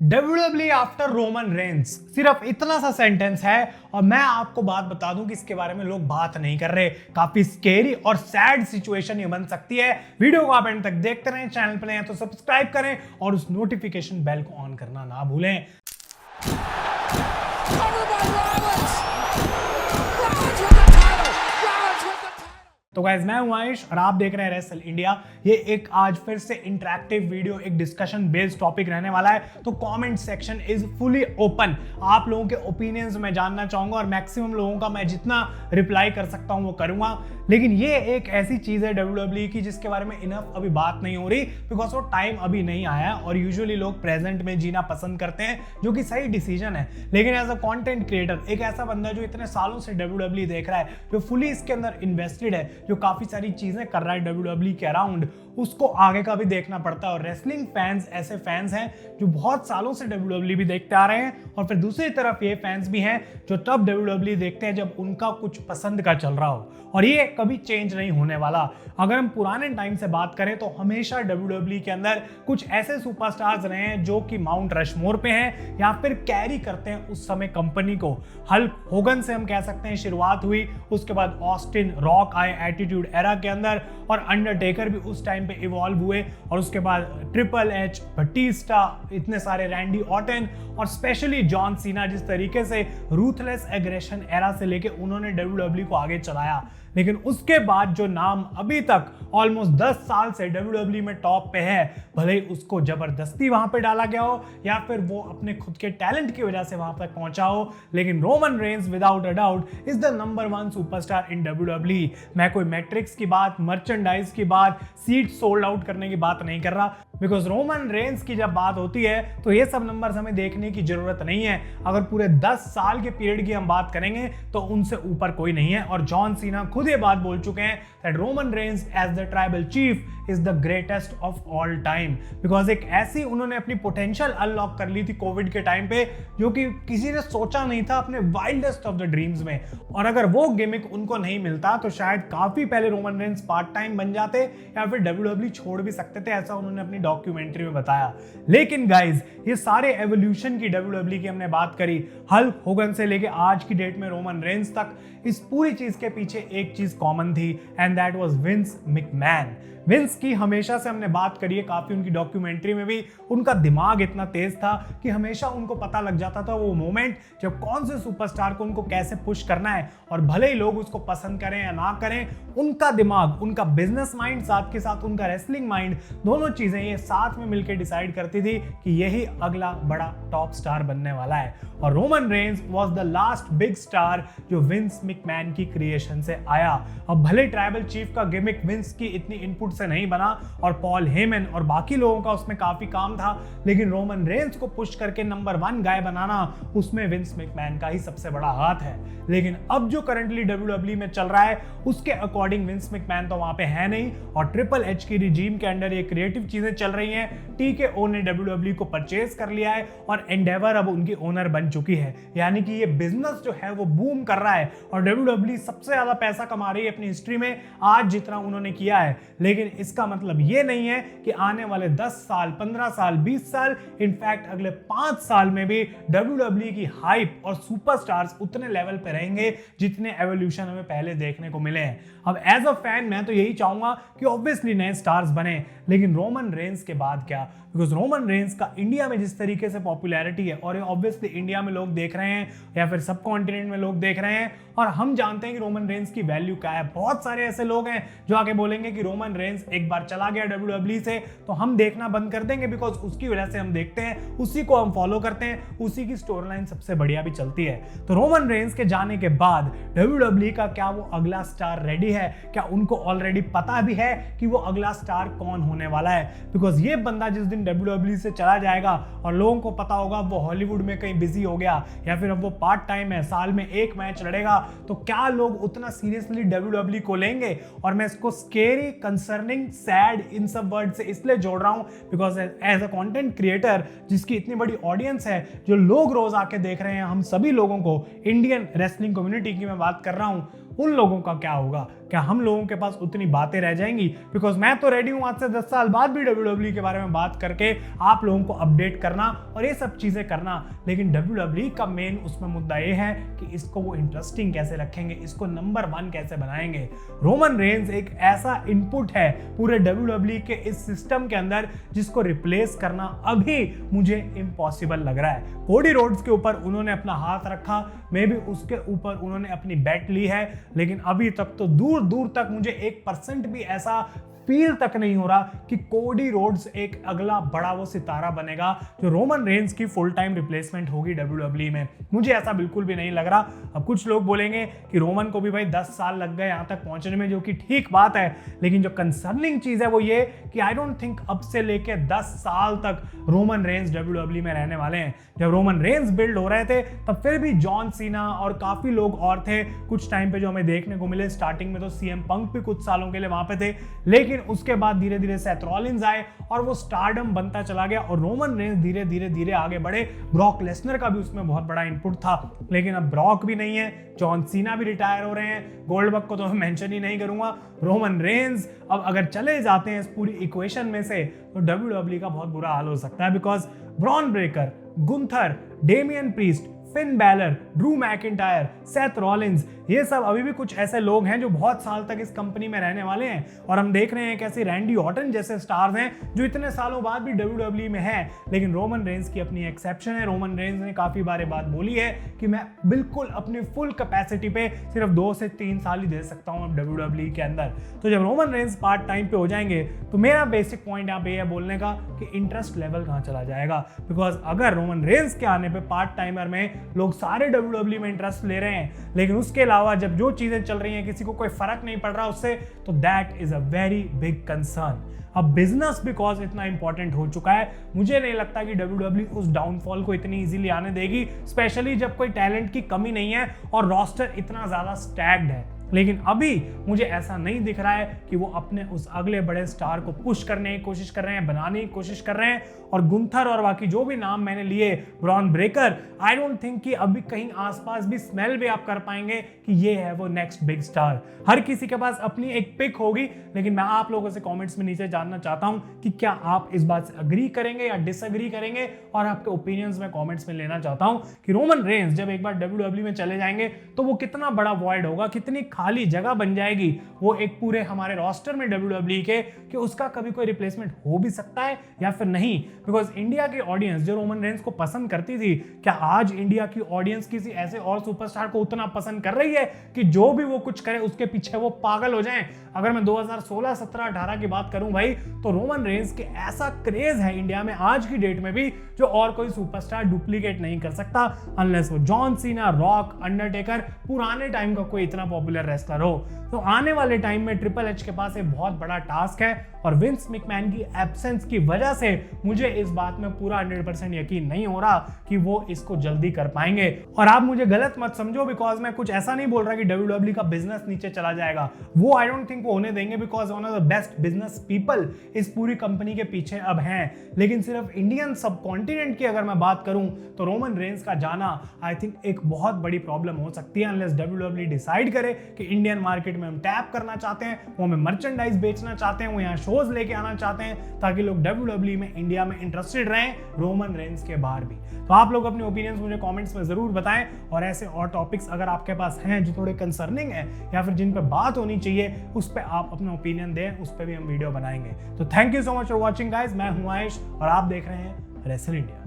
WWE after Roman Reigns, सिर्फ इतना सा सेंटेंस है और मैं आपको बात बता दूं कि इसके बारे में लोग बात नहीं कर रहे। काफी स्केरी और सैड सिचुएशन ये बन सकती है। वीडियो को आप एंड तक देखते रहें, चैनल पर नए हैं तो सब्सक्राइब करें और उस नोटिफिकेशन बेल को ऑन करना ना भूलें। तो गाइस, मैं हूं आयुष और आप देख रहे हैं रेसल इंडिया। ये एक आज फिर से इंटरैक्टिव वीडियो, एक डिस्कशन बेस्ड टॉपिक रहने वाला है, तो comment section is fully open. आप लोगों के ओपिनियंस मैं जानना चाहूंगा और मैक्सिमम लोगों का मैं जितना रिप्लाई कर सकता हूं वो करूंगा। लेकिन ये एक ऐसी चीज है WWE की जिसके बारे में इनफ अभी बात नहीं हो रही, बिकॉज वो टाइम अभी नहीं आया और यूजुअली लोग प्रेजेंट में जीना पसंद करते हैं, जो कि सही डिसीजन है। लेकिन एज अ कंटेंट क्रिएटर, एक ऐसा बंदा जो इतने सालों से WWE देख रहा है, जो फुली इसके अंदर इन्वेस्टेड है, जो काफी सारी चीजें कर रहा है WWE के अराउंड, उसको आगे का भी देखना पड़ता है। और रेसलिंग फैंस ऐसे फैंस हैं जो बहुत सालों से WWE भी देखते आ रहे हैं, और फिर दूसरी तरफ ये फैंस भी हैं जो तब WWE देखते हैं जब उनका कुछ पसंद का चल रहा हो, और ये कभी चेंज नहीं होने वाला। अगर हम पुराने टाइम से बात करें तो हमेशा WWE के अंदर कुछ ऐसे सुपरस्टार्स रहे हैं जो कि माउंट रशमोर पे हैं या फिर कैरी करते हैं उस समय कंपनी को। हल्क होगन से हम कह सकते हैं शुरुआत हुई, उसके बाद ऑस्टिन, रॉक आए एटीट्यूड एरा के अंदर, और अंडरटेकर भी उस टाइम पे इवॉल्व हुए, और उसके बाद ट्रिपल एच, बटिस्टा, इतने सारे रैंडी ऑर्टन, और स्पेशली जॉन सीना, जिस तरीके से रूथलेस एग्रेशन एरा से लेके उन्होंने WWE को आगे चलाया। लेकिन उसके बाद जो नाम अभी तक ऑलमोस्ट 10 साल से WWE में टॉप पे है, भले ही उसको जबरदस्ती वहां पे डाला गया हो या फिर वो अपने खुद के टैलेंट की वजह से वहां तक पहुंचा हो, लेकिन Roman Reigns without a doubt is the number 1 superstar in WWE। मैं कोई मैट्रिक्स की बात, मर्चेंडाइज की बात, सीट सोल्ड आउट करने की बात नहीं कर रहा, बिकॉज रोमन रेंस की जब बात होती है तो ये सब नंबर्स हमें देखने की जरूरत नहीं है। अगर पूरे 10 साल के पीरियड की हम बात करेंगे तो उनसे ऊपर कोई नहीं है, और जॉन सीना खुद ये बात बोल चुके हैं that Roman Reigns as the tribal chief is the greatest of all time, because एक ऐसी उन्होंने अपनी पोटेंशियल अनलॉक कर ली थी कोविड के टाइम पे, जो कि किसी ने सोचा नहीं था अपने वाइल्डेस्ट ऑफ द ड्रीम्स में। और अगर वो गिमिक उनको नहीं मिलता तो शायद काफी पहले रोमन रेंस पार्ट टाइम बन जाते या फिर WWE छोड़ भी सकते थे, ऐसा उन्होंने अपनी डॉक्यूमेंट्री में बताया। लेकिन गाइज, ये सारे एवोल्यूशन की WWE की हमने बात करी, हल्क होगन से लेके आज की डेट में रोमन रेंस तक, इस पूरी चीज के पीछे एक चीज कॉमन थी, and that was Vince McMahon. Vince की हमेशा से हमने बात करी है, काफी उनकी डॉक्यूमेंट्री में भी, उनका दिमाग इतना तेज था कि हमेशा उनको पता लग जाता था वो मोमेंट जब कौन से सुपरस्टार को उनको कैसे पुश करना है, और भले ही लोग उसको पसंद करें या ना करें, उनका दिमाग, उनका बिजनेस माइंड, साथ के साथ उनका रेसलिंग माइंड, दोनों चीजें ये साथ में मिलकर डिसाइड करती थी कि यही अगला बड़ा टॉप स्टार बनने वाला है। और Roman Reigns was the last big star जो विंस मैकमैन की क्रिएशन से आया। अब भले ट्राइबल चीफ का गिमिक विंस की इतनी इनपुट से नहीं बना, और पॉल हेमन और बाकी लोगों का उसमें काफी काम था, लेकिन रोमन रेंस को पुश करके नंबर 1 गाय बनाना, उसमें विंस मैकमैन का ही सबसे बड़ा हाथ है। लेकिन अब जो करंटली WWE में चल रहा है उसके अकॉर्डिंग विंस मैकमैन तो वहां पे है नहीं, और ट्रिपल एच की रिजीम के अंडर ये क्रिएटिव चीजें चल रही हैं। TKO ने WWE को परचेज कर लिया है और एंडेवर अब उनकी ओनर बन चुकी है, यानी कि ये बिजनेस जो है वो बूम कर रहा है, और WWE सबसे ज्यादा पैसा कमा रही है अपनी हिस्ट्री में आज जितना उन्होंने किया है। लेकिन इसका मतलब ये नहीं है कि आने वाले 10 साल, 15 साल, 20 साल, इनफैक्ट अगले 5 साल में भी WWE की हाइप और सुपरस्टार्स उतने लेवल पे रहेंगे जितने एवोल्यूशन हमें पहले देखने को मिले हैं। अब एज अ फैन मैं तो यही चाहूंगा कि ऑब्वियसली नए स्टार्स बने, लेकिन रोमन रेंस के बाद क्या? बिकॉज रोमन रेंस का इंडिया में जिस तरीके से पॉपुलैरिटी है, और ऑब्वियसली इंडिया में लोग देख रहे हैं या फिर सब कॉन्टिनेंट में लोग देख रहे हैं, और हम जानते हैं कि रोमन रेंस की वैल्यू क्या है। बहुत सारे ऐसे लोग हैं जो आके बोलेंगे कि रोमन रेंस एक बार चला गया WWE से तो हम देखना बंद कर देंगे, बिकॉज उसकी वजह से हम देखते हैं, उसी को हम फॉलो करते हैं, उसी की स्टोरी लाइन सबसे बढ़िया भी चलती है। तो रोमन रेंस के जाने के बाद WWE का क्या वो अगला स्टार रेडी है? क्या उनको ऑलरेडी पता भी है कि वो अगला स्टार कौन होने वाला है? बिकॉज ये बंदा जिस दिन WWE से चला जाएगा और लोगों को पता होगा वो हॉलीवुड में कहीं बिजी हो गया, या फिर अब वो पार्ट टाइम है, साल में एक मैच लड़ेगा, तो क्या लोग उतना सीरियसली WWE को लेंगे? और मैं इसको स्केरी, कंसर्निंग, सैड, इन सब वर्ड से इसलिए जोड़ रहा हूं because as a content creator जिसकी इतनी बड़ी ऑडियंस है, जो लोग रोज आके देख रहे हैं, हम सभी लोगों को, इंडियन रेसलिंग कम्युनिटी की मैं बात कर रहा हूं, उन लोगों का क्या होगा? क्या हम लोगों के पास उतनी बातें रह जाएंगी? बिकॉज मैं तो रेडी हूं आज से 10 साल बाद भी WWE के बारे में बात करके आप लोगों को अपडेट करना और ये सब चीजें करना, लेकिन WWE का मेन उसमें मुद्दा ये है कि इसको वो इंटरेस्टिंग कैसे रखेंगे, इसको नंबर 1 कैसे बनाएंगे। रोमन रेंज एक ऐसा इनपुट है पूरे WWE के इस सिस्टम के अंदर जिसको रिप्लेस करना अभी मुझे इम्पॉसिबल लग रहा है। कोडी रोड्स के ऊपर उन्होंने अपना हाथ रखा, मे भी उसके ऊपर उन्होंने अपनी बेट ली है, लेकिन अभी तक तो दूर दूर तक मुझे 1% भी ऐसा फील तक नहीं हो रहा कि कोडी रोड्स एक अगला बड़ा वो सितारा बनेगा जो रोमन रेंज की फुल टाइम रिप्लेसमेंट होगी WWE में। मुझे ऐसा बिल्कुल भी नहीं लग रहा। अब कुछ लोग बोलेंगे कि रोमन को भी भाई 10 साल लग गए यहां तक पहुंचने में, जो कि ठीक बात है, लेकिन जो कंसर्निंग चीज है वो ये कि आई डोंट थिंक अब से लेके 10 साल तक रोमन रेंज WWE में रहने वाले हैं। जब रोमन रेंज बिल्ड हो रहे थे तब फिर भी जॉन सीना और काफी लोग और थे कुछ टाइम पे जो हमें देखने को मिले। स्टार्टिंग में तो सीएम पंक भी कुछ सालों के लिए वहां पे थे, लेकिन उसके बाद धीरे धीरे सेथ रॉलिंस आए और वो स्टारडम बनता चला गया और रोमन रेंज धीरे धीरे धीरे आगे बढ़े। ब्रॉक लेसनर का भी उसमें बहुत बड़ा इनपुट था, लेकिन अब ब्रॉक भी नहीं है, जॉन सीना भी रिटायर हो रहे हैं, गोल्डबर्ग को तो मैं मेंशन ही नहीं करूंगा। रोमन रेंज अब अगर चले जाते हैं इस पूरी इक्वेशन में से तो WWE का बहुत बुरा हाल हो सकता है। Because Bron Breakker, Gunther, Damien priest, Finn Balor, Drew McIntyre, Seth Rollins, ये सब अभी भी कुछ ऐसे लोग हैं जो बहुत साल तक इस कंपनी में रहने वाले हैं। और हम देख रहे हैं कैसे रैंडी ऑर्टन जैसे स्टार्स हैं जो इतने सालों बाद भी WWE में हैं। लेकिन रोमन रेंज की अपनी एक्सेप्शन है। रोमन रेंज ने काफी बार बात बोली है कि मैं बिल्कुल अपनी फुल कैपेसिटी पे सिर्फ 2 से 3 साल ही दे सकता हूं WWE के अंदर। तो जब रोमन रेंज पार्ट टाइम पे हो जाएंगे तो मेरा बेसिक पॉइंट यहाँ पे बोलने का कि इंटरेस्ट लेवल कहां चला जाएगा। बिकॉज अगर रोमन रेंज के आने पे पार्ट टाइमर में लोग सारे WWE में इंटरेस्ट ले रहे हैं, लेकिन उसके अलावा जब जो चीजें चल रही हैं किसी को कोई फर्क नहीं पड़ रहा उससे, तो that is a very big concern. अब बिजनेस बिकॉज इतना इंपॉर्टेंट हो चुका है, मुझे नहीं लगता कि WWE उस डाउनफॉल को इतनी इजीली आने देगी, स्पेशली जब कोई टैलेंट की कमी नहीं है और रोस्टर इतना ज्यादा स्टैग्ड है। लेकिन अभी मुझे ऐसा नहीं दिख रहा है कि वो अपने उस अगले बड़े स्टार को पुश करने की कोशिश कर रहे हैं, बनाने की कोशिश कर रहे हैं। और गुंथर और बाकी जो भी नाम मैंने लिए, Bron Breakker, I don't think कि अभी कहीं आसपास भी स्मेल भी आप कर पाएंगे कि ये है वो नेक्स्ट बिग स्टार। हर किसी के पास अपनी एक पिक होगी, लेकिन मैं आप लोगों से कमेंट्स में नीचे जानना चाहता हूं कि क्या आप इस बात से अग्री करेंगे या डिसअग्री करेंगे, और आपके ओपिनियंस में कमेंट्स में लेना चाहता हूं कि रोमन रेंज जब एक बार WWE में चले जाएंगे तो वो कितना बड़ा वॉइड होगा, कितनी खाली जगह बन जाएगी वो एक पूरे हमारे रोस्टर में WWE के, कि उसका कभी कोई रिप्लेसमेंट हो भी सकता है या फिर नहीं। बिकॉज इंडिया की ऑडियंस जो रोमन रेंज को पसंद करती थी, क्या आज इंडिया की ऑडियंस किसी ऐसे और सुपरस्टार को उतना पसंद कर रही है कि जो भी वो कुछ करे उसके पीछे वो पागल हो जाएं? अगर मैं 2016, 17, 18 की बात करूं भाई, तो रोमन रेंज के ऐसा क्रेज है इंडिया में आज की डेट में भी जो और कोई सुपरस्टार डुप्लीकेट नहीं कर सकता, अनलेस वो जॉन सीना, रॉक, अंडरटेकर, पुराने टाइम का कोई इतना पॉपुलर रेसलर हो। तो आने वाले टाइम में ट्रिपल एच के पास एक बहुत बड़ा टास्क है, और विंस मैकमैन की एब्सेंस की वजह से मुझे इस बात में पूरा 100% यकीन नहीं हो रहा कि वो इसको जल्दी कर पाएंगे। और आप मुझे गलत मत समझो, बिकॉज मैं कुछ ऐसा नहीं बोल रहा कि WWE का बिजनेस नीचे चला जाएगा, वो आई डोंट थिंक वो होने देंगे, because one of the best business people इस पूरी कंपनी के पीछे अब हैं। लेकिन सिर्फ इंडियन सब कॉन्टिनेंट की अगर मैं बात करूं तो रोमन रेंज का जाना आई थिंक एक बहुत बड़ी प्रॉब्लम हो सकती है, अनलेस WWE डिसाइड करे कि इंडियन मार्केट में हम टैप करना चाहते हैं, वो हमें मर्चेंडाइज बेचना चाहते हैं, वो यहाँ शोज लेके आना चाहते हैं ताकि लोग WWE में, इंडिया में इंटरेस्टेड रहें रोमन रेंज के बाहर भी। तो आप लोग अपने ओपिनियंस मुझे कमेंट्स में जरूर बताएं, और ऐसे और टॉपिक्स अगर आपके पास हैं जो थोड़े कंसर्निंग है या फिर जिन पे बात होनी चाहिए, उस पे आप अपना ओपिनियन दें, उस पे भी हम वीडियो बनाएंगे। तो thank you so much for watching guys, मैं हूं आयुष और आप देख रहे हैं रेसल इंडिया।